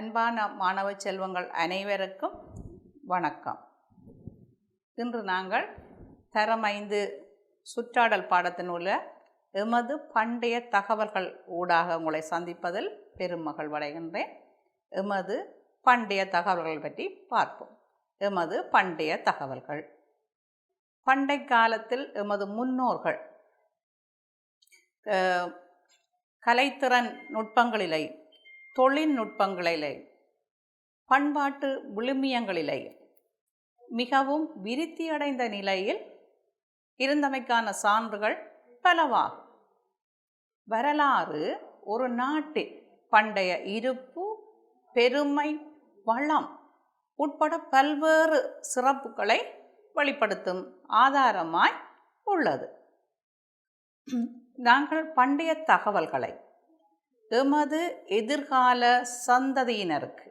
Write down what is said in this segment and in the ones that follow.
அன்பான மாணவ செல்வங்கள் அனைவருக்கும் வணக்கம். இன்று நாங்கள் தரம் 5 சுற்றாடல் பாடத்தினுள்ள எமது பண்டைய தகவல்கள் ஊடாக உங்களை சந்திப்பதில் பெரும் மகிழ்வடைகின்றேன். எமது பண்டைய தகவல்கள் பற்றி பார்ப்போம். எமது பண்டைய தகவல்கள் பண்டை காலத்தில் எமது முன்னோர்கள் கலைத்திறன் நுட்பங்களிலே, தொழில்நுட்பங்களிலே, பண்பாட்டு விழுமியங்களிலே மிகவும் விருத்தியடைந்த நிலையில் இருந்தமைக்கான சான்றுகள் பலவாகும். வரலாறு ஒரு நாட்டின் பண்டைய இருப்பு, பெருமை, வளம் உட்பட பல்வேறு சிறப்புகளை வெளிப்படுத்தும் ஆதாரமாய் உள்ளது. நாங்கள் பண்டைய தகவல்களை எமது எதிர்கால சந்ததியினருக்கு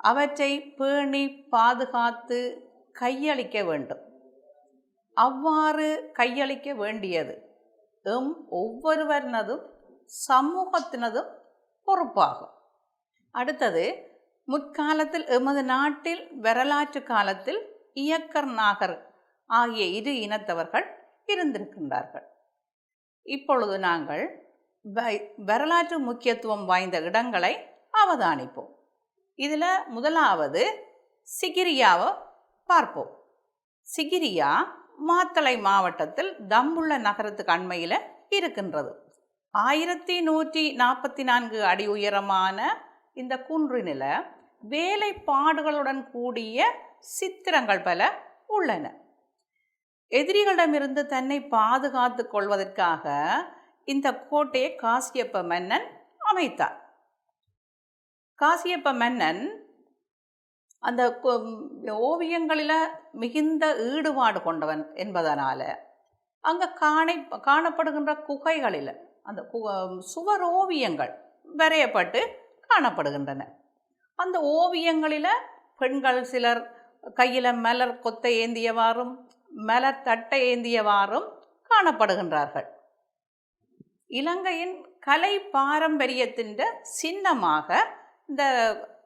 அவற்றை பேணி பாதுகாத்து கையளிக்க வேண்டும். அவ்வாறு கையளிக்க வேண்டியது ஒவ்வொருவரினதும் சமூகத்தினதும் பொறுப்பாகும். அடுத்தது, முற்காலத்தில் எமது நாட்டில் வரலாற்று காலத்தில் இயக்கர் நாகர் ஆகிய இரு இனத்தவர்கள் இருந்திருக்கின்றார்கள். இப்பொழுது நாங்கள் வரலாற்று முக்கியத்துவம் வாய்ந்த இடங்களை அவதானிப்போம். இதில் முதலாவது சிகிரியாவை பார்ப்போம். சிகிரியா மாத்தளை மாவட்டத்தில் தம்புள்ள நகரத்துக்கு அண்மையில் இருக்கின்றது. 1144 அடி உயரமான இந்த குன்றினில் வேலைப்பாடுகளுடன் கூடிய சித்திரங்கள் பல உள்ளன. எதிரிகளிடமிருந்து தன்னை பாதுகாத்து கொள்வதற்காக இந்த கோட்டையை காசியப்ப மன்னன் அமைத்தார். காசியப்ப மன்னன் அந்த ஓவியங்களில் மிகுந்த ஈடுபாடு கொண்டவன் என்பதனால அங்கே காணப்படுகின்ற குகைகளில் அந்த சுவர் ஓவியங்கள் வரையப்பட்டு காணப்படுகின்றன. அந்த ஓவியங்களில் பெண்கள் சிலர் கையில் மலர் கொத்தை ஏந்தியவாறும் மலர் தட்டை ஏந்தியவாறும் காணப்படுகின்றார்கள். இலங்கையின் கலை பாரம்பரியத்தின் சின்னமாக இந்த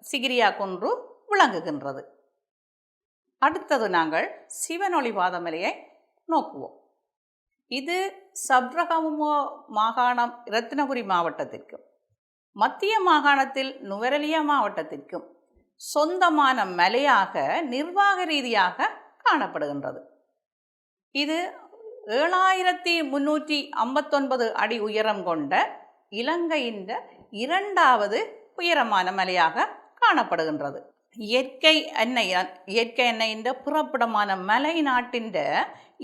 சிகிரியா குன்று விளங்குகின்றது. அடுத்தது நாங்கள் சிவனொளி பாதமலையை நோக்குவோம். இது சப்ரகமுவோ மாகாணம் இரத்தினபுரி மாவட்டத்திற்கும் மத்திய மாகாணத்தில் நுவரெலியா மாவட்டத்திற்கும் சொந்தமான மலையாக நிர்வாக ரீதியாக காணப்படுகின்றது. இது 7359 அடி உயரம் கொண்ட இலங்கையின் 2வது உயரமான மலையாக காணப்படுகின்றது. இயற்கை எண்ணெயின் புறப்படமான மலை நாட்டின்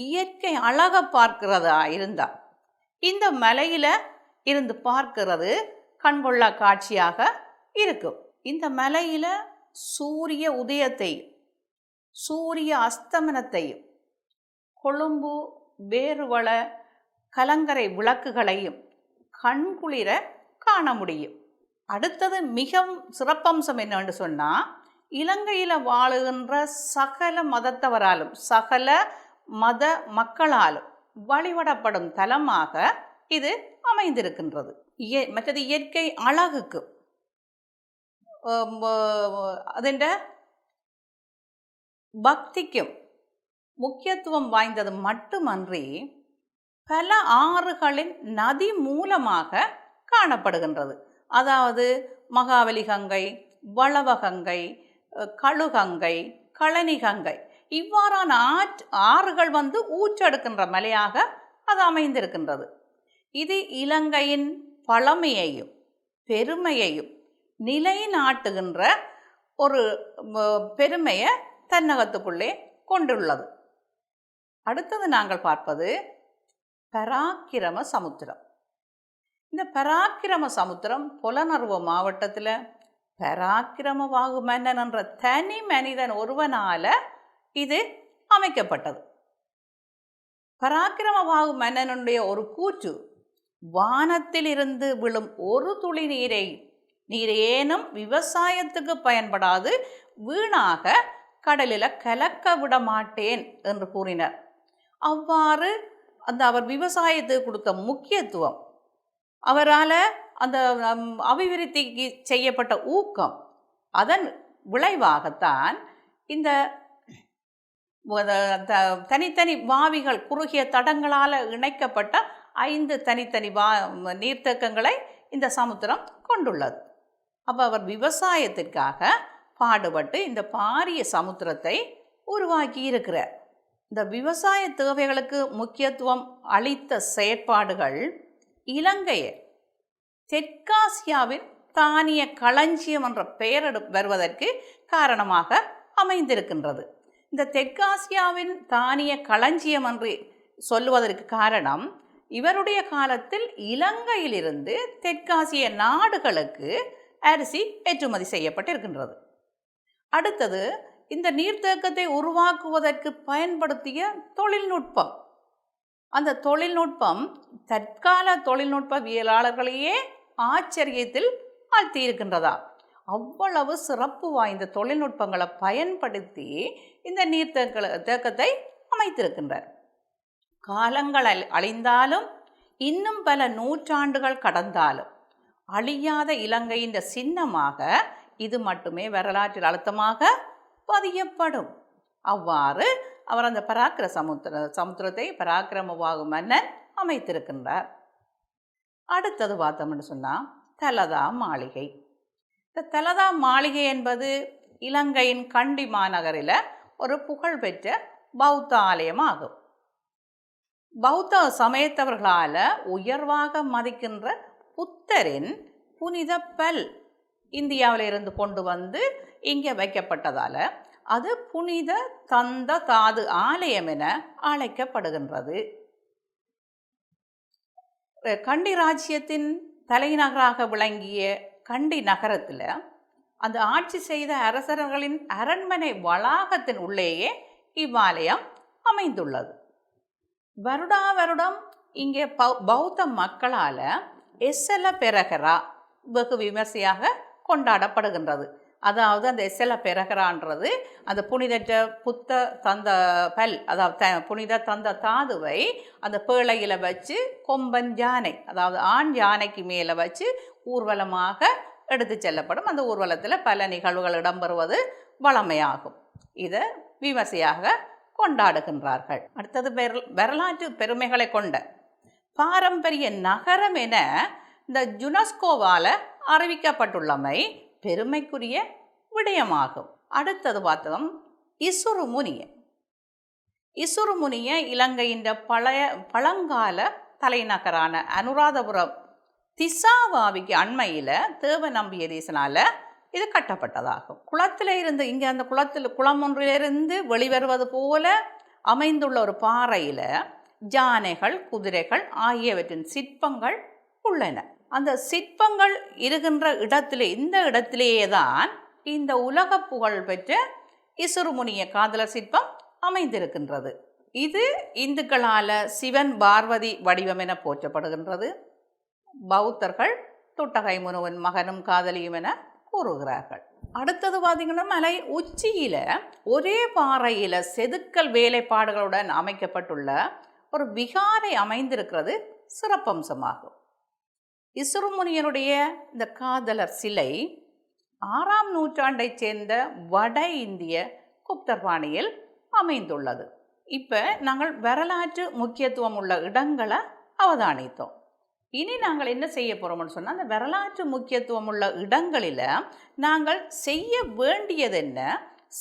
இயற்கை அழக பார்க்கிறதா இருந்தால் இந்த மலையில இருந்து பார்க்கிறது கண்கொள்ளா காட்சியாக இருக்கும். இந்த மலையில சூரிய உதயத்தையும் சூரிய அஸ்தமனத்தையும் கொழும்பு வேறுவள கலங்கரை விளக்குகளையும் கண்குளிர காண முடியும். அடுத்தது மிகவும் சிறப்பம்சம் என்னன்னு சொன்னால், இலங்கையில் வாழுகின்ற சகல மதத்தவராலும் சகல மத மக்களாலும் வழிபடப்படும் தலமாக இது அமைந்திருக்கின்றது. மற்றது இயற்கை அழகுக்கு அதிண்ட பக்திக்கும் முக்கியத்துவம் வாய்ந்தது மட்டுமன்றி பல ஆறுகளின் நதி மூலமாக காணப்படுகின்றது. அதாவது மகாவலி கங்கை, வளவகங்கை, கழுகங்கை, கழனிகங்கை இவ்வாறான ஆறுகள் ஊற்றெடுக்கின்ற மலையாக அது அமைந்திருக்கின்றது. இது இலங்கையின் பழமையையும் பெருமையையும் நிலைநாட்டுகின்ற ஒரு பெருமையை தன்னகத்துக்குள்ளே கொண்டுள்ளது. அடுத்தது நாங்கள் பார்ப்பது பராக்கிரம சமுத்திரம். இந்த பராக்கிரம சமுத்திரம் புலனறுவ மாவட்டத்தில் பராக்கிரமவாகு மன்னன் என்ற தனி மனிதன் ஒருவனால இது அமைக்கப்பட்டது. பராக்கிரமவாகு மன்னனுடைய ஒரு கூற்று, வானத்தில் இருந்து விழும் ஒரு துளி நீரேனும் விவசாயத்துக்கு பயன்படாது வீணாக கடலில் கலக்க விட மாட்டேன் என்று கூறினார். அவ்வாறு அவர் விவசாயத்துக்கு கொடுத்த முக்கியத்துவம் அவரால் அந்த அபிவிருத்திக்கு செய்யப்பட்ட ஊக்கம், அதன் விளைவாகத்தான் இந்த தனித்தனி வாவிகள், குறுகிய தடங்களால் இணைக்கப்பட்ட 5 தனித்தனி நீர்த்தேக்கங்களை இந்த சமுத்திரம் கொண்டுள்ளது. அப்போ அவர் விவசாயத்திற்காக பாடுபட்டு இந்த பாரிய சமுத்திரத்தை உருவாக்கி இருக்கிறார். இந்த விவசாய தேவைகளுக்கு முக்கியத்துவம் அளித்த செயற்பாடுகள் இலங்கையை தெற்காசியாவின் தானிய களஞ்சியம் என்ற பெயர் வருவதற்கு காரணமாக அமைந்திருக்கின்றது. இந்த தெற்காசியாவின் தானிய களஞ்சியம் என்று சொல்லுவதற்கு காரணம், இவருடைய காலத்தில் இலங்கையிலிருந்து தெற்காசிய நாடுகளுக்கு அரிசி ஏற்றுமதி செய்யப்பட்டிருக்கின்றது. அடுத்தது, இந்த நீர்த்தேக்கத்தை உருவாக்குவதற்கு பயன்படுத்திய தொழில்நுட்பம். அந்த தொழில்நுட்பம் தற்கால தொழில்நுட்பவியலாளர்களையே ஆச்சரியத்தில் ஆழ்த்தியிருக்கின்றதா. அவ்வளவு சிறப்பு வாய்ந்த தொழில்நுட்பங்களை பயன்படுத்தி இந்த நீர்த்தேக்கத்தை அமைத்திருக்கின்றார். காலங்கள் அழிந்தாலும் இன்னும் பல நூற்றாண்டுகள் கடந்தாலும் அழியாத இலங்கையின் சின்னமாக இது மட்டுமே வரலாற்றில் அழுத்தமாக பதியப்படும். அவ்வாறு அவர் அந்த சமுத்திரத்தை பராக்கிரமவாகும் மன்னன் அமைத்திருக்கின்றார். அடுத்தது பார்த்தோம்னு சொன்னால் தலதா மாளிகை. இந்த தலதா மாளிகை என்பது இலங்கையின் கண்டி மாநகரில் ஒரு புகழ்பெற்ற பௌத்த ஆலயம் ஆகும். பௌத்த சமயத்தவர்களால் உயர்வாக மதிக்கின்ற புத்தரின் புனித பல் இந்தியாவில் இருந்து கொண்டு வந்து இங்கே வைக்கப்பட்டதால் அது புனித தந்த தாது ஆலயம் என அழைக்கப்படுகின்றது. கண்டி ராஜ்யத்தின் தலைநகராக விளங்கிய கண்டி நகரத்தில் அந்த ஆட்சி செய்த அரசர்களின் அரண்மனை வளாகத்தின் உள்ளேயே இவ்வாலயம் அமைந்துள்ளது. வருடா வருடம் இங்கே பௌத்த மக்களால் எஸ்ஸல பெரகரா வெகு விமர்சையாக கொண்டாடப்படுகின்றது. அதாவது அந்த எஸ்ஸல பெரகரான்றது அந்த புனித புத்த தந்த பல், அதாவது புனித தந்த தாதுவை அந்த பேழையில் வச்சு கொம்பன் யானை, அதாவது ஆண் யானைக்கு மேலே வச்சு ஊர்வலமாக எடுத்து செல்லப்படும். அந்த ஊர்வலத்தில் பல நிகழ்வுகள் இடம்பெறுவது வழமையாகும். இதை விமர்சையாக கொண்டாடுகின்றார்கள். அடுத்தது, வரலாற்று பெருமைகளை கொண்ட பாரம்பரிய நகரம் என இந்த யுனெஸ்கோவால் அறிவிக்கப்பட்டுள்ளமை பெருமைக்குரிய விடயமாகும். அடுத்தது பார்த்தோம் இசுருமுனிய. இசுருமுனிய இலங்கையின் பழங்கால தலைநகரான அனுராதபுரம் திசாவாவிக்கு அண்மையில் தேவ நம்பியதீசனால் இது கட்டப்பட்டதாகும். குளத்தில் இருந்து இங்கே அந்த குளம் ஒன்றிலிருந்து வெளிவருவது போல அமைந்துள்ள ஒரு பாறையில் யானைகள், குதிரைகள் ஆகியவற்றின் சிற்பங்கள் உள்ளன. அந்த சிற்பங்கள் இருக்கின்ற இந்த இடத்திலேயே தான் இந்த உலக புகழ் பெற்ற இசுருமுனிய காதலர் சிற்பம் அமைந்திருக்கின்றது. இது இந்துக்களால் சிவன் பார்வதி வடிவம் என போற்றப்படுகின்றது. பௌத்தர்கள் துட்டகை முனுவன் மகனும் காதலியும் என கூறுகிறார்கள். அடுத்தது பார்த்திங்கன்னா, மலை உச்சியில் ஒரே பாறையில் செதுக்கல் வேலைப்பாடுகளுடன் அமைக்கப்பட்டுள்ள ஒரு விகாரை அமைந்திருக்கிறது சிறப்பம்சமாகும். இசுருமுனியனுடைய இந்த காதலர் சிலை 6ஆம் நூற்றாண்டைச் சேர்ந்த வட இந்திய குப்தர் பாணியில் அமைந்துள்ளது. இப்போ நாங்கள் வரலாற்று முக்கியத்துவம் உள்ள இடங்களை அவதானித்தோம். இனி நாங்கள் என்ன செய்ய போகிறோம்னு சொன்னால், அந்த வரலாற்று முக்கியத்துவம் உள்ள இடங்களில் நாங்கள் செய்ய வேண்டியது என்ன,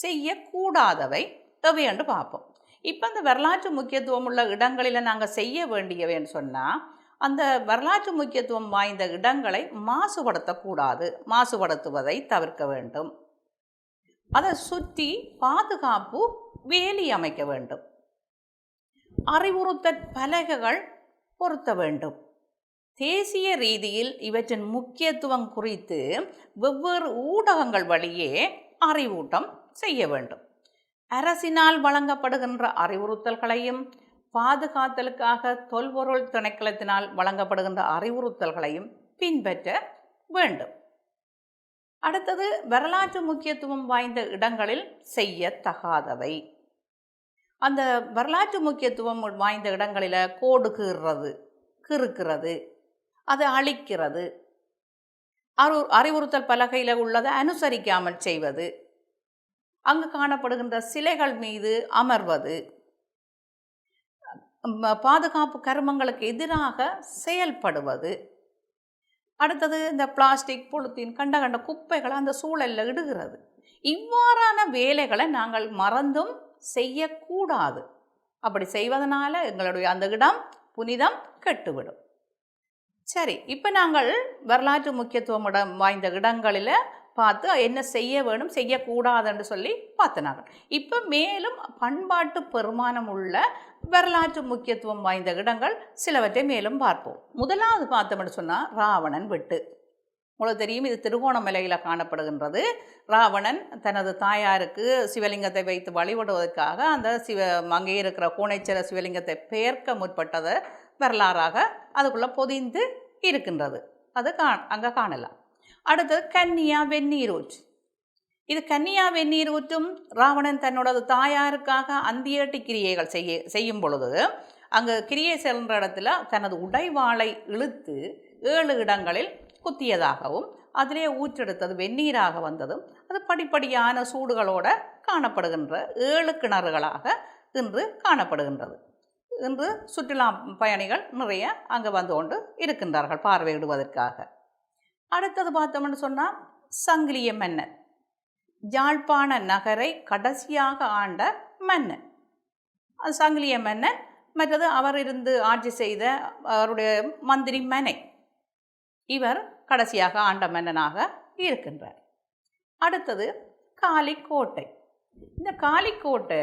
செய்யக்கூடாதவை எவையென்று பார்ப்போம். இப்போ அந்த வரலாற்று முக்கியத்துவம் உள்ள இடங்களில் நாங்கள் செய்ய வேண்டியவைன்னு சொன்னால், அந்த வரலாற்று முக்கியத்துவம் வாய்ந்த இடங்களை மாசுபடுத்தக்கூடாது, மாசுபடுத்துவதை தவிர்க்க வேண்டும். அதை சுற்றி பாதுகாப்பு வேலி அமைக்க வேண்டும். அறிவுறுத்தல் பலகைகள் பொருத்த வேண்டும். தேசிய ரீதியில் இவற்றின் முக்கியத்துவம் குறித்து வெவ்வேறு ஊடகங்கள் வழியே அறிவூட்டம் செய்ய வேண்டும். அரசினால் வழங்கப்படுகின்ற அறிவுறுத்தல்களையும் பாதுகாத்தலுக்காக தொல்பொருள் திணைக்களத்தினால் வழங்கப்படுகின்ற அறிவுறுத்தல்களையும் பின்பற்ற வேண்டும். அடுத்தது, வரலாற்று முக்கியத்துவம் வாய்ந்த இடங்களில் செய்யத்தகாதவை. அந்த வரலாற்று முக்கியத்துவம் வாய்ந்த இடங்களில் கோடு கீறுறது, கிறுக்கிறது, அதை அழிக்கிறது, அறிவுறுத்தல் பலகையில் உள்ளதை அனுசரிக்காமல் செய்வது, அங்கு காணப்படுகின்ற சிலைகள் மீது அமர்வது, பாதுகாப்பு கருமங்களுக்கு எதிராக செயல்படுவது. அடுத்தது இந்த பிளாஸ்டிக், பொலித்தீன், கண்ட கண்ட குப்பைகளை அந்த சூழலில் இடுகிறது. இவ்வாறான வேலைகளை நாங்கள் மறந்தும் செய்யக்கூடாது. அப்படி செய்வதனால எங்களுடைய அந்த இடம் புனிதம் கெட்டுவிடும். சரி, இப்போ நாங்கள் வரலாற்று முக்கியத்துவம் வாய்ந்த இடங்களில் பார்த்து என்ன செய்ய வேணும் செய்யக்கூடாதுன்னு சொல்லி பார்த்தனாங்க. இப்போ மேலும் பண்பாட்டு பெருமானம் உள்ள வரலாற்று முக்கியத்துவம் வாய்ந்த இடங்கள் சிலவற்றை மேலும் பார்ப்போம். முதலாவது பார்த்தோம்னு சொன்னால் ராவணன் வெட்டு. உங்களுக்கு தெரியும், இது திருகோணமலையில் காணப்படுகின்றது. ராவணன் தனது தாயாருக்கு சிவலிங்கத்தை வைத்து வழிபடுவதற்காக அந்த அங்கே இருக்கிற கோணேச்சர சிவலிங்கத்தை பெயர்க்க முற்பட்டதை வரலாறாக அதுக்குள்ளே பொதிந்து இருக்கின்றது. அது அங்கே காணலாம். அடுத்தது கன்னியா வெந்நீரூற்று. இது கன்னியா வெந்நீரூற்றும் ராவணன் தன்னோட தாயாருக்காக அந்தியேட்டி கிரியைகள் செய்யும் பொழுது அங்கே கிரியை செல்கிற இடத்துல தனது உடைவாளை இழுத்து 7 இடங்களில் குத்தியதாகவும் அதிலே ஊற்றெடுத்தது வெந்நீராக வந்ததும் அது படிப்படியான சூடுகளோடு காணப்படுகின்ற 7 கிணறுகளாக இன்று காணப்படுகின்றது. இன்று சுற்றுலா பயணிகள் நிறைய அங்கே வந்து கொண்டு இருக்கின்றார்கள் பார்வையிடுவதற்காக. அடுத்தது பார்த்தோம்னு சொன்னால் சங்கிலிய மன்னன், யாழ்ப்பாண நகரை கடைசியாக ஆண்ட மன்னன் அது சங்கிலிய மன்னன். மற்றது அவர் இருந்து ஆட்சி செய்த அவருடைய மந்திரி மனை, இவர் கடைசியாக ஆண்ட மன்னனாக இருக்கின்றார். அடுத்தது காலிக்கோட்டை. இந்த காலிக்கோட்டை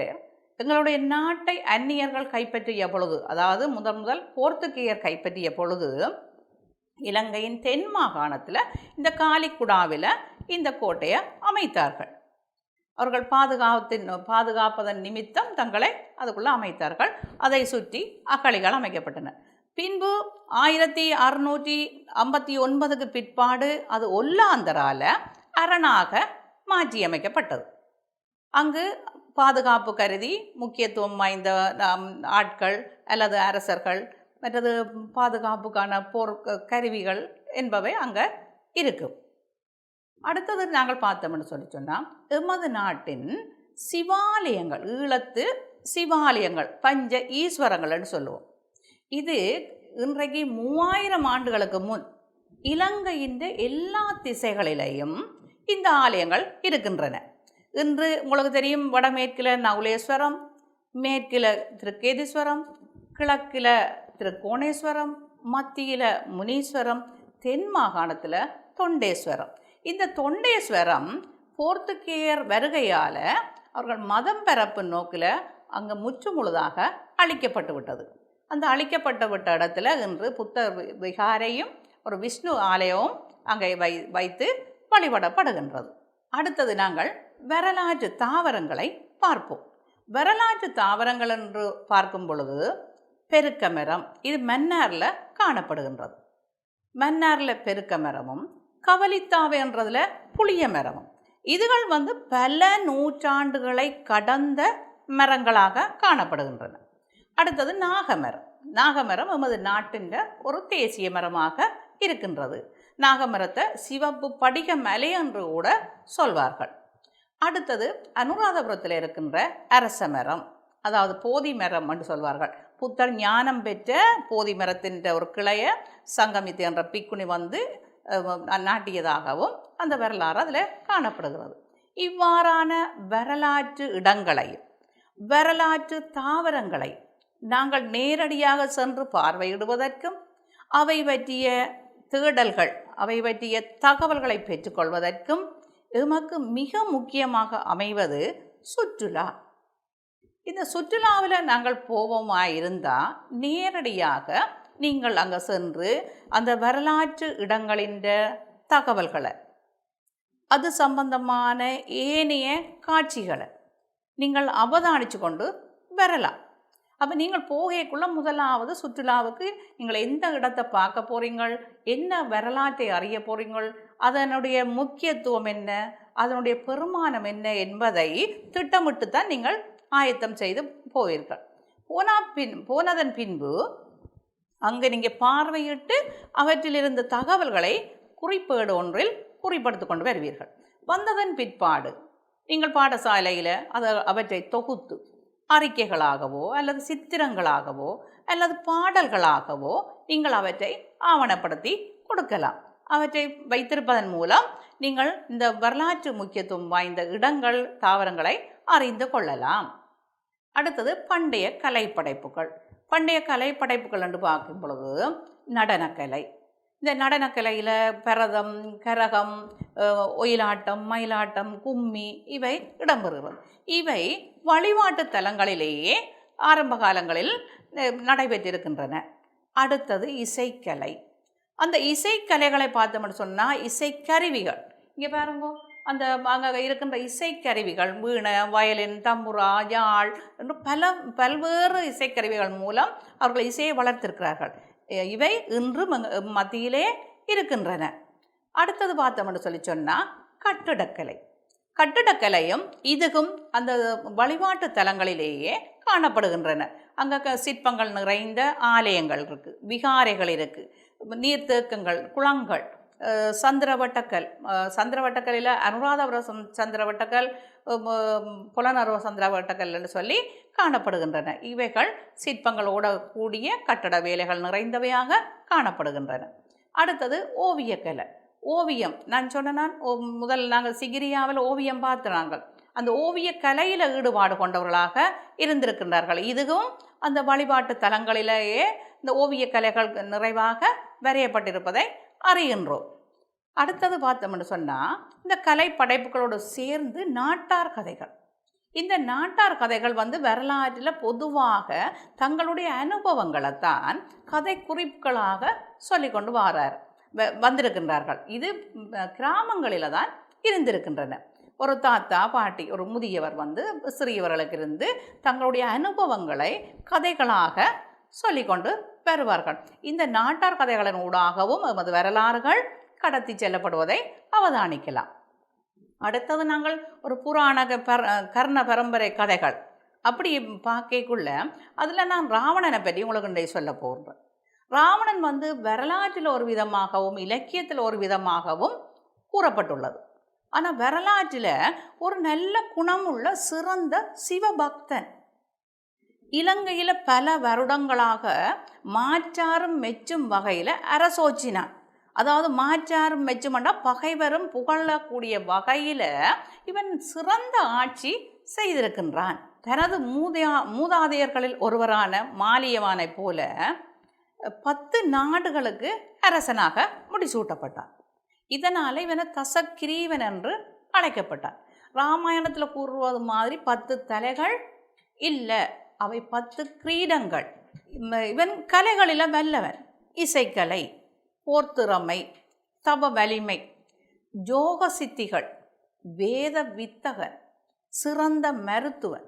எங்களுடைய நாட்டை அந்நியர்கள் கைப்பற்றிய பொழுது, அதாவது முதல் போர்த்துகீயர் கைப்பற்றிய பொழுது இலங்கையின் தென் மாகாணத்தில் இந்த காலிக்குடாவில் இந்த கோட்டையை அமைத்தார்கள். அவர்கள் பாதுகாப்பதன் நிமித்தம் தங்களை அதுக்குள்ளே அமைத்தார்கள். அதை சுற்றி அகழிகள் அமைக்கப்பட்டன. பின்பு 1659 பிற்பாடு அது ஒல்லாந்தரால் அரணாக மாற்றியமைக்கப்பட்டது. அங்கு பாதுகாப்பு கருதி முக்கியத்துவம் வாய்ந்த ஆட்கள் அல்லது அரசர்கள் மற்றது பாதுகாப்புக்கான போர் கருவிகள் என்பவை அங்கே இருக்கும். அடுத்தது நாங்கள் பார்த்தோம்னு சொன்னால் எமது நாட்டின் சிவாலயங்கள், ஈழத்து சிவாலயங்கள், பஞ்ச ஈஸ்வரங்கள்னு சொல்லுவோம். இது இன்றைக்கு 3000 ஆண்டுகளுக்கு முன் இலங்கையின் எல்லா திசைகளிலேயும் இந்த ஆலயங்கள் இருக்கின்றன. இன்று உங்களுக்கு தெரியும், வடமேற்கில் நகுலேஸ்வரம், மேற்கில் திருக்கேதீஸ்வரம், கிழக்கில் திருக்கோணேஸ்வரம், மத்தியில் முனீஸ்வரம், தென் மாகாணத்தில் தொண்டேஸ்வரம். இந்த தொண்டேஸ்வரம் போர்த்துகேயர் வருகையால் அவர்கள் மதம் பரப்பு நோக்கில் அங்கே முற்று முழுதாக அழிக்கப்பட்டு விட்டது. அந்த அழிக்கப்பட்டு விட்ட இடத்துல இன்று புத்த விகாரையும் ஒரு விஷ்ணு ஆலயமும் அங்கே வைத்து வழிபடப்படுகின்றது. அடுத்தது நாங்கள் வரலாற்று தாவரங்களை பார்ப்போம். வரலாற்று தாவரங்கள் என்று பார்க்கும் பொழுது பெருக்க மரம், இது மன்னாரில் காணப்படுகின்றது. மன்னாரில் பெருக்க மரமும் கவலித்தாவைன்றதில் புளிய மரமும், இதுகள் பல நூற்றாண்டுகளை கடந்த மரங்களாக காணப்படுகின்றன. அடுத்தது நாகமரம். நாகமரம் எமது நாட்டின் ஒரு தேசிய மரமாக இருக்கின்றது. நாகமரத்தை சிவப்பு படிக மலை என்று கூட சொல்வார்கள். அடுத்தது அனுராதபுரத்தில் இருக்கின்ற அரச மரம், அதாவது போதி மரம் என்று சொல்வார்கள். புத்தர் ஞானம் பெற்ற போதி மரத்தின் ஒரு கிளையை சங்கமித்து என்ற பிக்குனி நாட்டியதாகவும் அந்த வரலாறு அதில் காணப்படுகிறது. இவ்வாறான வரலாற்று இடங்களையும் வரலாற்று தாவரங்களை நாங்கள் நேரடியாக சென்று பார்வையிடுவதற்கும் அவை பற்றிய தேடல்கள், அவை பற்றிய தகவல்களை பெற்றுக்கொள்வதற்கும் எமக்கு மிக முக்கியமாக அமைவது சுற்றுலா. இந்த சுற்றுலாவில் நாங்கள் போவோமா இருந்தால் நேரடியாக நீங்கள் அங்கே சென்று அந்த வரலாற்று இடங்களின் தகவல்களை, அது சம்பந்தமான ஏனைய காட்சிகளை நீங்கள் அவதானித்து கொண்டு வரலாம். அப்போ நீங்கள் போகைக்குள்ளே முதலாவது சுற்றுலாவுக்கு நீங்கள் எந்த இடத்தை பார்க்க போகிறீங்கள், என்ன வரலாற்றை அறிய போகிறீங்கள், அதனுடைய முக்கியத்துவம் என்ன, அதனுடைய பெருமானம் என்ன என்பதை திட்டமிட்டு தான் நீங்கள் ஆயத்தம் செய்து போவீர்கள். போனதன் பின்பு அங்கே நீங்கள் பார்வையிட்டு அவற்றிலிருந்த தகவல்களை குறிப்பேடு ஒன்றில் குறிப்படுத்திக் கொண்டு வருவீர்கள். வந்ததன் பிற்பாடு நீங்கள் பாடசாலையில் அவற்றை தொகுத்து அறிக்கைகளாகவோ அல்லது சித்திரங்களாகவோ அல்லது பாடல்களாகவோ நீங்கள் அவற்றை ஆவணப்படுத்தி கொடுக்கலாம். அவற்றை வைத்திருப்பதன் மூலம் நீங்கள் இந்த வரலாற்று முக்கியத்துவம் வாய்ந்த இடங்கள், தாவரங்களை அறிந்து கொள்ளலாம். அடுத்தது பண்டைய கலைப்படைப்புகள். பண்டைய கலைப்படைப்புகள் என்று பார்க்கும் பொழுது நடனக்கலை. இந்த நடனக்கலையில் பரதம், கரகம், ஒயிலாட்டம், மயிலாட்டம், கும்மி இவை இடம்பெறுகிறது. இவை வழிபாட்டு தலங்களிலேயே ஆரம்ப காலங்களில் நடைபெற்றிருக்கின்றன. அடுத்தது இசைக்கலை. அந்த இசைக்கலைகளை பார்த்தோம்னு சொன்னால் இசைக்கருவிகள், இங்கே பாருங்க, அந்த அங்கே இருக்கின்ற இசைக்கருவிகள் வீணை, வயலின், தம்புரா, யாழ் என்று பல்வேறு இசைக்கருவிகள் மூலம் அவர்கள் இசையை வளர்த்திருக்கிறார்கள். இவை இன்று மத்தியிலே இருக்கின்றன. அடுத்தது பார்த்தோம்னு சொன்னால் கட்டிடக்கலை. கட்டிடக்கலையும் இதுக்கும் அந்த வழிபாட்டு தலங்களிலேயே காணப்படுகின்றன. அங்கே சிற்பங்கள் நிறைந்த ஆலயங்கள் இருக்குது, விகாரைகள் இருக்குது, நீர்த்தேக்கங்கள், குளங்கள், சந்திரவட்டக்கல். சந்திரவட்டக்கலில் அனுராதபுர சந்திரவட்டக்கல், புலனருவ சந்திரவட்டக்கல் என்று சொல்லி காணப்படுகின்றன. இவைகள் சிற்பங்களோட கூடிய கட்டட வேலைகள் நிறைந்தவையாக காணப்படுகின்றன. அடுத்தது ஓவியக்கலை. ஓவியம் நான் சொன்னால் முதல் நாங்கள் சிகிரியாவில் ஓவியம் பார்த்து நாங்கள் அந்த ஓவிய கலையில் ஈடுபாடு கொண்டவர்களாக இருந்திருக்கின்றார்கள். இதுவும் அந்த வழிபாட்டு தலங்களிலேயே இந்த ஓவிய கலைகள் நிறைவாக வரையப்பட்டிருப்பதை அறிகின்றோம். அடுத்தது பார்த்தோம்னு சொன்னால் இந்த கலை படைப்புகளோடு சேர்ந்து நாட்டார் கதைகள். இந்த நாட்டார் கதைகள் வரலாற்றில் பொதுவாக தங்களுடைய அனுபவங்களை தான் கதை குறிப்புகளாக சொல்லிக்கொண்டு வந்திருக்கின்றார்கள். இது கிராமங்களில் தான் இருந்திருக்கின்றன. ஒரு தாத்தா, பாட்டி, ஒரு முதியவர் சிறியவர்களுக்கு இருந்து தங்களுடைய அனுபவங்களை கதைகளாக சொல்லிக்கொண்டு வருவார்கள். இந்த நாட்டார் கதைகளின் ஊடாகவும் எமது வரலாறுகள் கடத்தி செல்லப்படுவதை அவதானிக்கலாம். அடுத்தது நாங்கள் ஒரு புராண கர்ண பரம்பரை கதைகள் அப்படி பார்க்கக்குள்ள அதில் நான் ராவணனை பற்றி உங்களுக்கு சொல்ல போகிறேன். ராவணன் வரலாற்றில் ஒரு விதமாகவும் இலக்கியத்தில் ஒரு விதமாகவும் கூறப்பட்டுள்ளது. ஆனால் வரலாற்றில் ஒரு நல்ல குணமுள்ள சிறந்த சிவபக்தன். இலங்கையில் பல வருடங்களாக மாற்றாரும் மெச்சும் வகையில் அரசோச்சினான். அதாவது மாற்றாரும் மெச்சுமண்டா பகைவரும் புகழக்கூடிய வகையில் இவன் சிறந்த ஆட்சி செய்திருக்கின்றான். தனது மூதாதையர்களில் ஒருவரான மாலியவானை போல 10 நாடுகளுக்கு அரசனாக முடிசூட்டப்பட்டான். இதனால் இவனை தசக்கிரீவன் என்று அழைக்கப்பட்டான். ராமாயணத்தில் கூறுவது மாதிரி 10 தலைகள் இல்லை, அவை 10 கிரீடங்கள். இவன் கலைகளில் வல்லவன். இசைக்கலை, போர்த்திறமை, தவ வலிமை, யோக சித்திகள், வேத வித்தகன், சிறந்த மருத்துவன்,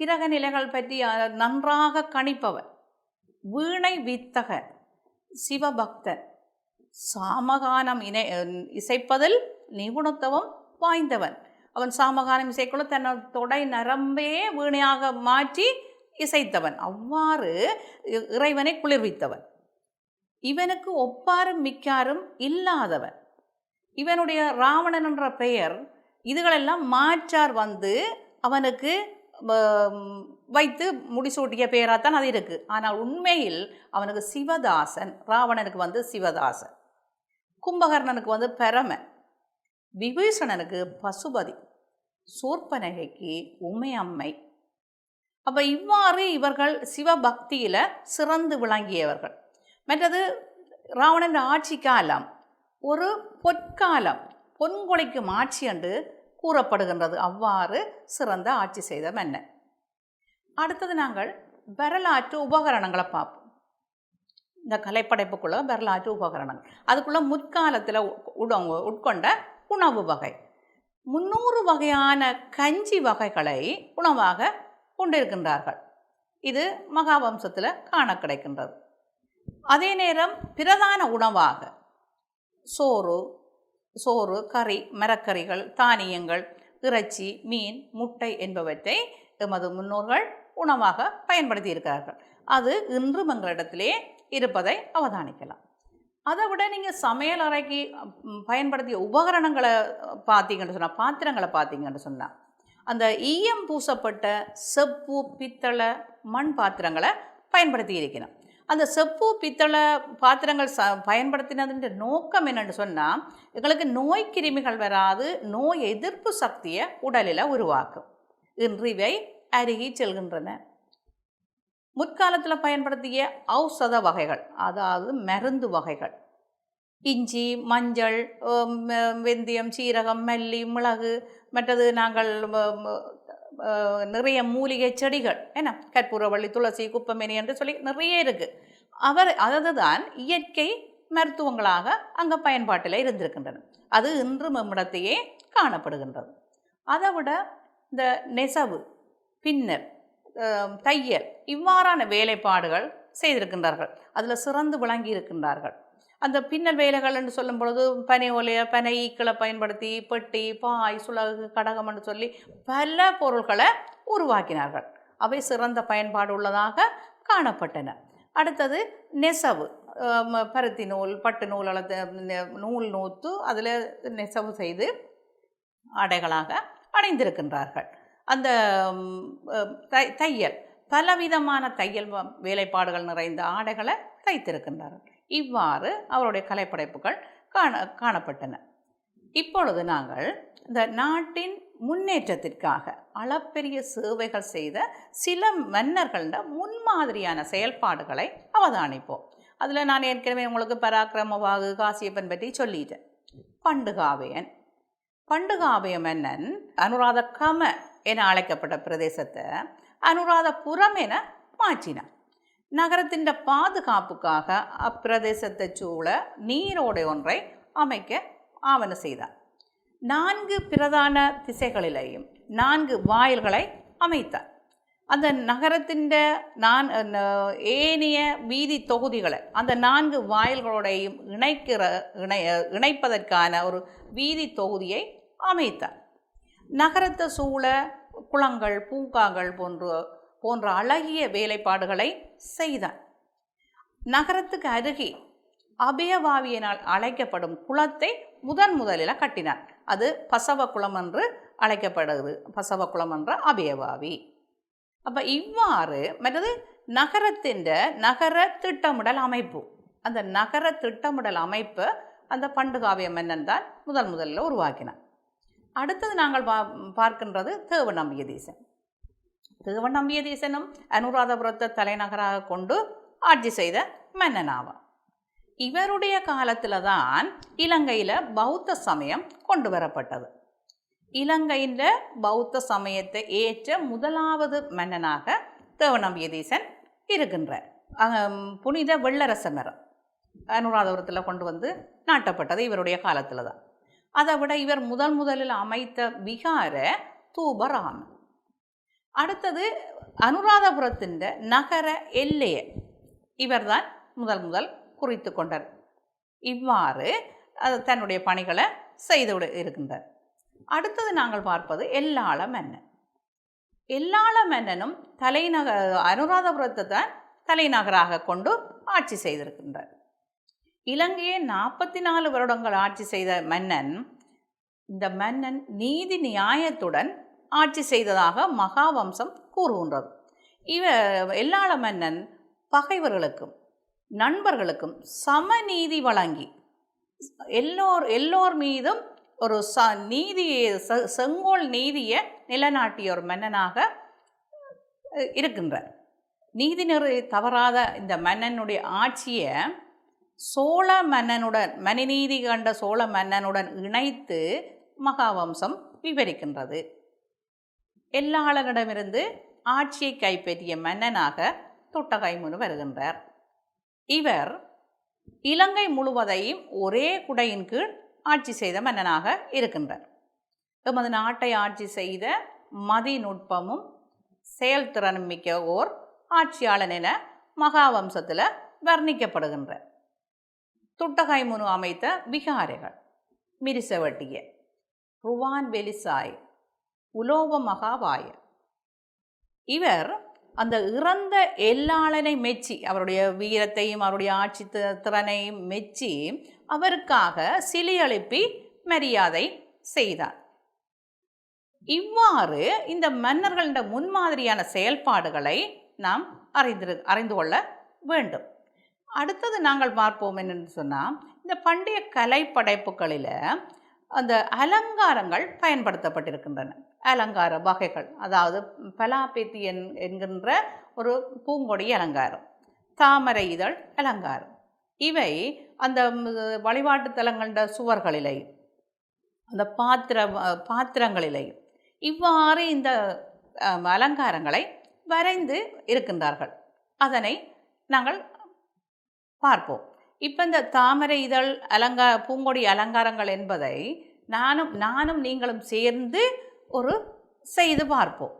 கிரக நிலைகள் பற்றி நன்றாக கணிப்பவன், வீணை வித்தகன், சிவபக்தன், சாமகானம் இசைப்பதில் நிபுணத்துவம் வாய்ந்தவன். அவன் சாமகானம் இசைக்குள்ள தன்னை தொடை நரம்பே வீணையாக மாற்றி இசைத்தவன். அவ்வாறு இறைவனை குளிர்வித்தவன். இவனுக்கு ஒப்பாரும் மிக்காரும் இல்லாதவன். இவனுடைய ராவணன் என்ற பெயர் இதுகளெல்லாம் மாற்றார் அவனுக்கு வைத்து முடிசூட்டிய பெயராகத்தான் அது இருக்குது. ஆனால் உண்மையில் அவனுக்கு சிவதாசன். ராவணனுக்கு சிவதாசன், கும்பகர்ணனுக்கு பரமன், விபீஷணனுக்கு பசுபதி, சூர்பனகைக்கு உமையம்மை. அப்போ இவ்வாறு இவர்கள் சிவபக்தியில் சிறந்து விளங்கியவர்கள். மற்றது ராவணன் ஆட்சி காலம் ஒரு பொற்காலம், பொன்கொழிக்கும் ஆட்சி என்று கூறப்படுகின்றது. அவ்வாறு சிறந்த ஆட்சி செய்த மன்னன். அடுத்தது நாங்கள் வரலாற்று உபகரணங்களை பார்ப்போம். இந்த கலைப்படைப்புக்குள்ள வரலாற்று உபகரணங்கள், அதுக்குள்ள முற்காலத்தில் உட்கொண்ட உணவு வகை 300 வகையான கஞ்சி வகைகளை உணவாக கொண்டிருக்கின்றார்கள். இது மகாவம்சத்தில் காண கிடைக்கின்றது. அதே நேரம் பிரதான உணவாக சோறு, கறி, மரக்கறிகள், தானியங்கள், இறைச்சி, மீன், முட்டை என்பவற்றை எமது முன்னோர்கள் உணவாக பயன்படுத்தி இருக்கிறார்கள். அது இன்று எங்களிடத்திலே இருப்பதை அவதானிக்கலாம். அதை விட நீங்கள் சமையல் அறைக்கு பயன்படுத்திய உபகரணங்களை பார்த்தீங்கன்னு சொன்னால், பாத்திரங்களை பார்த்தீங்கன்னு சொன்னால், அந்த ஈயம் பூசப்பட்ட செப்பு பித்தளை மண் பாத்திரங்களை பயன்படுத்தி இருக்கணும். அந்த செப்பு பித்தளை பாத்திரங்கள் பயன்படுத்தினதுன்ற நோக்கம் என்னென்னு சொன்னால், எங்களுக்கு நோய் கிருமிகள் வராது, நோய் எதிர்ப்பு சக்தியை உடலில் உருவாக்கும். இன்று இவை அருகி செல்கின்றன. முற்காலத்தில் பயன்படுத்திய ஔஷத வகைகள், அதாவது மருந்து வகைகள், இஞ்சி, மஞ்சள், வெந்தயம், சீரகம், மல்லி, மிளகு, மற்றது நாங்கள் நிறைய மூலிகை செடிகள், என்ன கற்பூரவள்ளி, துளசி, குப்பமேனி என்று சொல்லி நிறைய இருக்குது. அதுதான் இயற்கை மருத்துவங்களாக அங்கே பயன்பாட்டில் இருந்திருக்கின்றன. அது இன்று நம்மிடத்தையே காணப்படுகின்றது. அதை விட இந்த நெசவு, பின்னர், தையல் இவ்வாறான வேலைப்பாடுகள் செய்திருக்கின்றார்கள். அதில் சிறந்து விளங்கி இருக்கின்றார்கள். அந்த பின்னல் வேலைகள் என்று சொல்லும் பொழுது பனை ஓலையை, பனை ஈக்களை பயன்படுத்தி பெட்டி, பாய், சுலகு, கடகம் என்று சொல்லி பல பொருள்களை உருவாக்கினார்கள். அவை சிறந்த பயன்பாடு உள்ளதாக காணப்பட்டன. அடுத்தது நெசவு, பருத்தி நூல், பட்டு நூல் நூல் நூற்று அதில் நெசவு செய்து ஆடைகளாக அணிந்திருக்கின்றார்கள். அந்த தையல், பலவிதமான தையல் வேலைப்பாடுகள் நிறைந்த ஆடைகளை தைத்திருக்கின்றார்கள். இவ்வாறு அவருடைய கலைப்படைப்புகள் காணப்பட்டன. இப்பொழுது நாங்கள் இந்த நாட்டின் முன்னேற்றத்திற்காக அளப்பெரிய சேவைகள் செய்த சில மன்னர்கள முன்மாதிரியான செயல்பாடுகளை அவதானிப்போம். அதில் நான் ஏற்கனவே உங்களுக்கு பராக்கிரமவாகு, காசியப்பன் பற்றி சொல்லிட்டேன். பண்டுகாவையன், பண்டுகாவைய மன்னன் அனுராதகம என அழைக்கப்பட்ட பிரதேசத்தை அனுராதபுரம் என மாற்றினான். நகரத்தின் பாதுகாப்புக்காக அப்பிரதேசத்தை சூழ நீரோடை ஒன்றை அமைக்க ஆவண செய்தார். 4 பிரதான திசைகளிலேயும் 4 வாயில்களை அமைத்தார். அந்த நகரத்தின் ஏனைய வீதி தொகுதிகளை அந்த 4 வாயில்களோடையும் இணைப்பதற்கான ஒரு வீதி தொகுதியை அமைத்தார். நகரத்தை சூழ குளங்கள், பூங்காங்கள் போன்ற அழகிய வேலைப்பாடுகளை செய்தார். நகரத்துக்கு அருகே அபயவாவியினால் அழைக்கப்படும் குளத்தை முதலில் கட்டினார். அது பசவ குளம் என்று அழைக்கப்படுகிறது. பசவ குளம் என்ற அபயவாவி. அப்போ இவ்வாறு மற்றது நகரத்தின் நகர திட்டமிடல் அமைப்பு, அந்த நகர திட்டமிடல் அமைப்பு அந்த பண்டுகாவிய மன்னன் தான் முதலில் உருவாக்கினார். அடுத்தது நாங்கள் பார்க்கின்றது தேவநம்பியதீசன். தேவநம்பியதீசனும் அனுராதபுரத்தை தலைநகராக கொண்டு ஆட்சி செய்த மன்னனாவார். இவருடைய காலத்தில் தான் இலங்கையில் பௌத்த சமயம் கொண்டு வரப்பட்டது. இலங்கையில் பௌத்த சமயத்தை ஏற்ற முதலாவது மன்னனாக தேவநம்பியதீசன் இருக்கின்றார். புனித வெள்ளரச மரம் அனுராதபுரத்தில் கொண்டு வந்து நாட்டப்பட்டது இவருடைய காலத்தில் தான். அதை விட இவர் முதலில் அமைத்த விகார தூபராமன். அடுத்தது அனுராதபுரத்தின் நகர எல்லையை இவர்தான் முதல் குறித்து கொண்டார். இவ்வாறு தன்னுடைய பணிகளை செய்து இருக்கின்றார். அடுத்தது நாங்கள் பார்ப்பது எல்லாள மன்னன். எல்லாள மன்னனும் அனுராதபுரத்தை தான் தலைநகராக கொண்டு ஆட்சி செய்திருக்கின்றார். இலங்கையை 44 வருடங்கள் ஆட்சி செய்த மன்னன். இந்த மன்னன் நீதி நியாயத்துடன் ஆட்சி செய்ததாக மகாவம்சம் கூறுகின்றது. எல்லாள மன்னன் பகைவர்களுக்கும் நண்பர்களுக்கும் சமநீதி வழங்கி எல்லோர் மீதும் ஒரு செங்கோல் நீதியை நிலைநாட்டிய ஒரு மன்னனாக இருக்கின்றார். நீதிநெறி தவறாத இந்த மன்னனுடைய ஆட்சியை சோழ மன்னனுடன், மணிநீதி கண்ட சோழ மன்னனுடன் இணைத்து மகாவம்சம் விவரிக்கின்றது. எல்லாளனிடமிருந்து ஆட்சியை கைப்பற்றிய மன்னனாக தொட்டகைமுனு வருகின்றார். இவர் இலங்கை முழுவதையும் ஒரே குடையின் கீழ் ஆட்சி செய்த மன்னனாக இருக்கின்றார். எமது நாட்டை ஆட்சி செய்த மதிநுட்பமும் செயல்திறனும் மிக்க ஓர் ஆட்சியாளன் என மகாவம்சத்தில் வர்ணிக்கப்படுகின்றார். தொட்டகைமுனு அமைத்த விகாரைகள் மிரிசவட்டிய, ருவான் வெலிசாய், உலோப மகாவாய. இவர் அந்த இறந்த எல்லாளனை மெச்சி, அவருடைய வீரத்தையும் அவருடைய ஆட்சி திறனையும் மெச்சி அவருக்காக சிலை எழுப்பி மரியாதை செய்தார். இவ்வாறு இந்த மன்னர்கள முன்மாதிரியான செயல்பாடுகளை நாம் அறிந்து கொள்ள வேண்டும். அடுத்தது நாங்கள் பார்ப்போம் என்னென்னு சொன்னால், இந்த பண்டைய கலை படைப்புகளில் அந்த அலங்காரங்கள் பயன்படுத்தப்பட்டிருக்கின்றன. அலங்கார வகைகள், அதாவது பலாபேத்தி என்கின்ற ஒரு பூங்கொடி அலங்காரம், தாமரை இதழ் அலங்காரம், இவை அந்த வழிபாட்டு தலங்கள சுவர்களிலேயும் அந்த பாத்திரங்களிலேயும் இவ்வாறு இந்த அலங்காரங்களை வரைந்து இருக்கின்றார்கள். அதனை நாங்கள் பார்ப்போம். இப்போ இந்த தாமரை இதழ் பூங்கொடி அலங்காரங்கள் என்பதை நானும் நீங்களும் சேர்ந்து ஒரு செய்து பார்ப்போம்.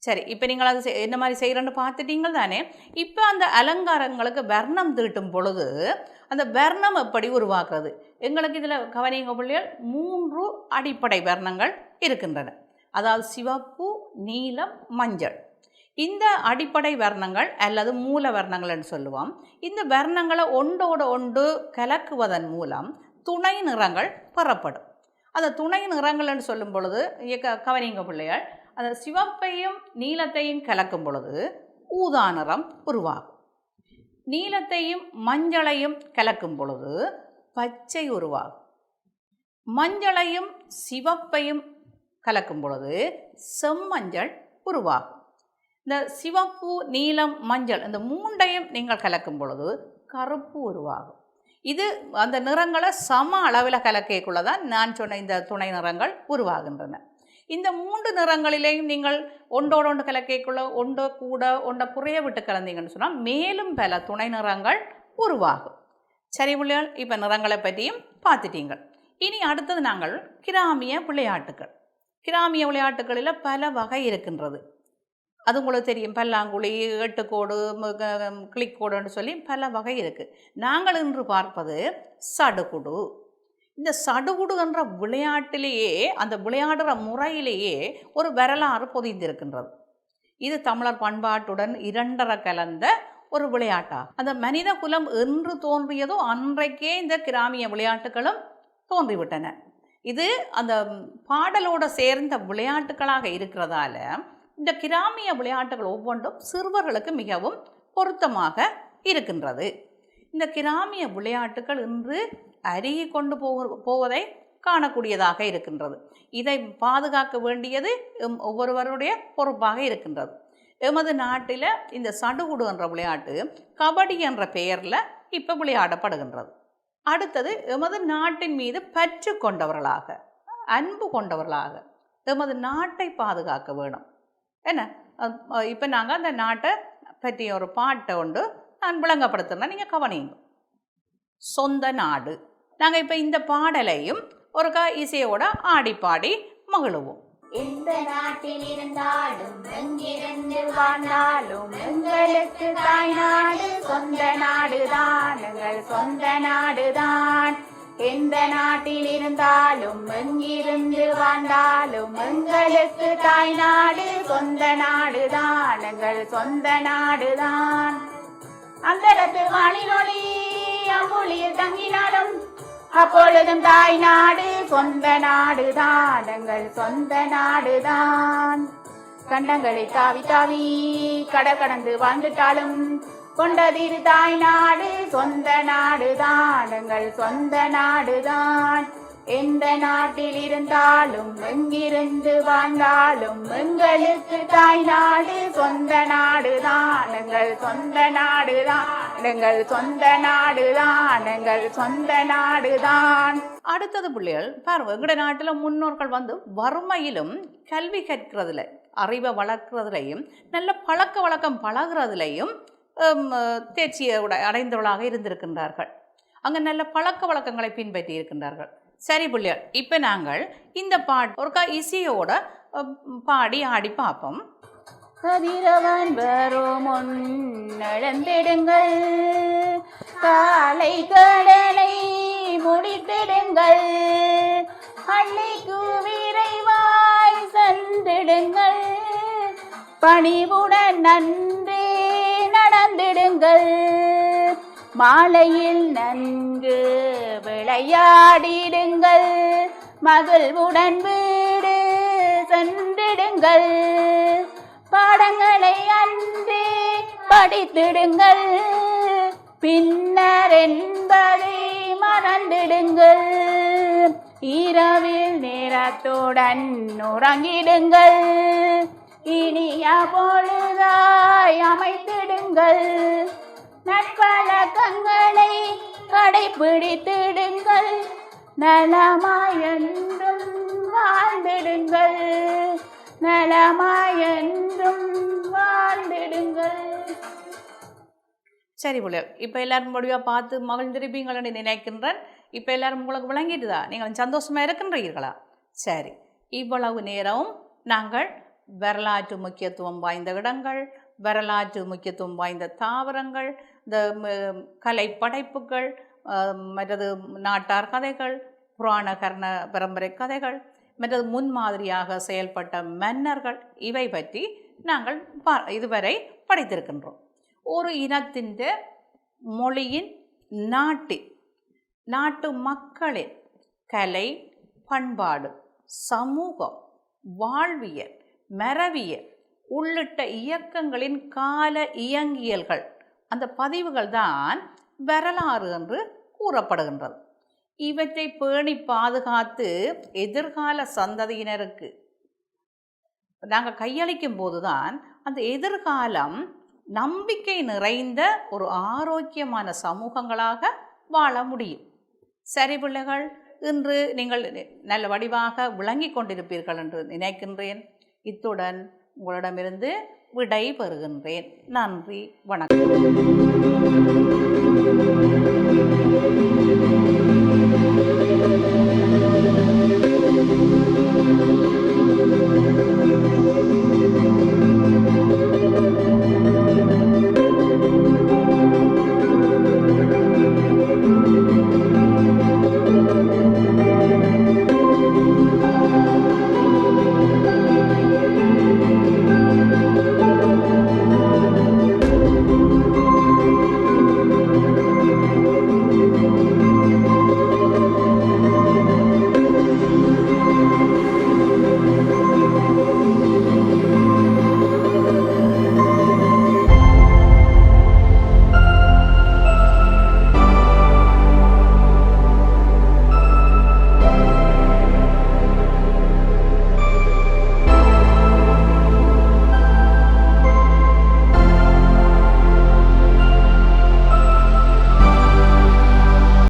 சரி, இப்போ நீங்கள் அது என்ன மாதிரி செய்கிறேன்னு பார்த்துட்டீங்க தானே. இப்போ அந்த அலங்காரங்களுக்கு வர்ணம் தீட்டும் பொழுது அந்த வர்ணம் எப்படி உருவாக்குறது? எங்களுக்கு இதில் கவனிங்க பிள்ளைகள், 3 அடிப்படை வர்ணங்கள் இருக்கின்றன. அதாவது சிவப்பு, நீலம், மஞ்சள். இந்த அடிப்படை வர்ணங்கள் அல்லது மூல வர்ணங்கள் என்று சொல்லுவோம். இந்த வர்ணங்களை ஒன்றோடு ஒன்று கலக்குவதன் மூலம் துணை நிறங்கள் பெறப்படும். அந்த துணை நிறங்கள் என்று சொல்லும் பொழுது கவனிங்க பிள்ளைகள், அந்த சிவப்பையும் நீலத்தையும் கலக்கும் பொழுது ஊதா நிறம் உருவாகும். நீலத்தையும் மஞ்சளையும் கலக்கும் பொழுது பச்சை உருவாகும். மஞ்சளையும் சிவப்பையும் கலக்கும் பொழுது செம்மஞ்சள் உருவாகும். இந்த சிவப்பு, நீலம், மஞ்சள் இந்த 3ஐயும் நீங்கள் கலக்கும் பொழுது கருப்பு உருவாகும். இது அந்த நிறங்களை சம அளவில் கலக்கக்குள்ளதான் நான் சொன்ன இந்த துணை நிறங்கள் உருவாகின்றன. இந்த 3 நிறங்களிலேயும் நீங்கள் ஒன்றோடு ஒன்று கலக்கக்குள்ள ஒன்று கூட ஒன்றை குறைய விட்டு கலந்தீங்கன்னு சொன்னால் மேலும் பல துணை நிறங்கள் உருவாகும். சரி பிள்ளைகள், இப்போ நிறங்களை பற்றியும் பார்த்துட்டீங்க. இனி அடுத்தது நாங்கள் கிராமிய விளையாட்டுக்கள். கிராமிய விளையாட்டுகளில் பல வகை இருக்கின்றது. அது உங்களுக்கு தெரியும். பல்லாங்குழி, எட்டுக்கோடு, கிளிக்கோடுன்னு சொல்லி பல வகை இருக்குது. நாங்கள் இன்று பார்ப்பது சடுகுடு. இந்த சடுகுடு என்ற விளையாட்டிலேயே, அந்த விளையாடுற முறையிலேயே ஒரு வரலாறு பொதிந்திருக்கின்றது. இது தமிழர் பண்பாட்டுடன் இரண்டரை கலந்த ஒரு விளையாட்டாகும். அந்த மனித குலம் என்று தோன்றியதோ அன்றைக்கே இந்த கிராமிய விளையாட்டுகளும் தோன்றிவிட்டன. இது அந்த பாடலோடு சேர்ந்த விளையாட்டுகளாக இருக்கிறதால இந்த கிராமிய விளையாட்டுகள் ஒவ்வொன்றும் சிறுவர்களுக்கு மிகவும் பொருத்தமாக இருக்கின்றது. இந்த கிராமிய விளையாட்டுகள் இன்று அருகி கொண்டு போவதை காணக்கூடியதாக இருக்கின்றது. இதை பாதுகாக்க வேண்டியது ஒவ்வொருவருடைய பொறுப்பாக இருக்கின்றது. எமது நாட்டில் இந்த சடுகுடு என்ற விளையாட்டு கபடி என்ற பெயரில் இப்போ விளையாடப்படுகின்றது. அடுத்தது, எமது நாட்டின் மீது பற்று கொண்டவர்களாக, அன்பு கொண்டவர்களாக எமது நாட்டை பாதுகாக்க வேணும். என்ன இப்போ நாங்கள் அந்த நாட்டை பற்றிய ஒரு பாட்டை உண்டு நான் விளங்கப்படுத்துகிறேன், நீங்கள் கவனிங்க. சொந்த நாடு. நாங்கள் இப்போ இந்த பாடலையும் ஒரு இசையோட ஆடி பாடி மகிழுவோம். எந்த நாட்டில் இருந்தாலும் எங்கிருந்து வாழ்ந்தாலும் எங்களுக்கு தாய் நாடு சொந்த நாடுதான், எங்கள் சொந்த நாடுதான். எந்த நாட்டில் இருந்தாலும் எங்கிருந்து வாழ்ந்தாலும் எங்களுக்கு தாய் நாடு சொந்த நாடுதான், எங்கள் சொந்த நாடுதான். அந்தரத்து வானிலொளி அம்புலியில் தங்கினாலும் அப்பொழுதும் தாய் நாடு சொந்த நாடுதான், எங்கள் சொந்த நாடுதான். கண்டங்களை தாவி தாவி கடந்து வாழ்ந்துட்டாலும் கொண்டதிரு தாய் நாடு சொந்த நாடுதான், எங்கள் சொந்த நாடுதான். எந்த நாட்டில் இருந்தாலும் எங்கிருந்து வாழ்ந்தாலும் எங்களுக்கு தாய் நாடு சொந்த நாடுதான், எங்கள் சொந்த நாடுதான், எங்கள் சொந்த நாடுதான், எங்கள் சொந்த நாடுதான். அடுத்தது பிள்ளைகள் பாருங்க, எங்களுடைய நாட்டில் முன்னோர்கள் வறுமையிலும் கல்வி கற்கிறதுல அறிவை வளர்க்கிறதுலையும் நல்ல பழக்க வழக்கம் பழகிறதுலையும் தேர்ச்சியை அடைந்தவர்களாக இருந்திருக்கின்றார்கள். அங்கே நல்ல பழக்க வழக்கங்களை பின்பற்றி இருக்கின்றார்கள். சரி பிள்ளைகள், இப்போ நாங்கள் இந்த பாட்டு ஒரு இசையோட பாடி ஆடி பார்ப்போம். கதிரவன் வரும் முன்னெழுந்திடுங்கள், காலை கடனை முடித்திடுங்கள், அன்னைக்கு விரைவாய் சென்றிடுங்கள், பணிவுடன் நன்றே நடந்திடுங்கள், மாலையில் நன்கு விளையாடிடுங்கள், மகிழ்வுடன் வீடு சென்றிடுங்கள், பாடங்களை அன்றே படித்திடுங்கள், பின்னர் என்பதை மறந்திடுங்கள், இரவில் நேரத்துடன் உறங்கிடுங்கள், இனிய பொழுதாய் அமைத்திடுங்கள், நற்பழக்கங்களை கடைபிடித்திடுங்கள், நலமாயென்றும் வாழ்ந்திடுங்கள், நலமாயென்றும் வாழ்ந்திடுங்கள். சரி பிள்ளைகள், இப்போ எல்லாரும் முடிவாக பார்த்து மகிழ்ந்திருப்பீங்களன்னு நினைக்கின்றேன். இப்போ எல்லாரும் உங்களுக்கு விளங்கிட்டுதா? நீங்கள் சந்தோஷமாக இருக்கின்றீர்களா? சரி, இவ்வளவு நேரம் நாங்கள் வரலாற்று முக்கியத்துவம் வாய்ந்த இடங்கள், வரலாற்று முக்கியத்துவம் வாய்ந்த தாவரங்கள், இந்த கலை படைப்புகள், மற்றது நாட்டார் கதைகள், புராண கர்ண பரம்பரை கதைகள், மற்றது முன்மாதிரியாக செயல்பட்ட மன்னர்கள், இவை பற்றி நாங்கள் இதுவரை படித்திருக்கின்றோம். ஒரு இனத்தின் மொழியின் நாட்டு மக்களின் கலை பண்பாடு, சமூகம், வாழ்வியல், மரபியல் உள்ளிட்ட இயக்கங்களின் கால இயங்கியல்கள், அந்த பதிவுகள் தான் வரலாறு என்று கூறப்படுகின்றது. இவற்றை பேணி பாதுகாத்து எதிர்கால சந்ததியினருக்கு நாங்கள் கையளிக்கும் போதுதான் அந்த எதிர்காலம் நம்பிக்கை நிறைந்த ஒரு ஆரோக்கியமான சமூகங்களாக வாழ முடியும். சரி பிள்ளைகள், இன்று நீங்கள் நல்ல வடிவாக விளங்கி கொண்டிருப்பீர்கள் என்று நினைக்கின்றேன். இத்துடன் உங்களிடமிருந்து விடை பெறுகின்றேன். நன்றி, வணக்கம்.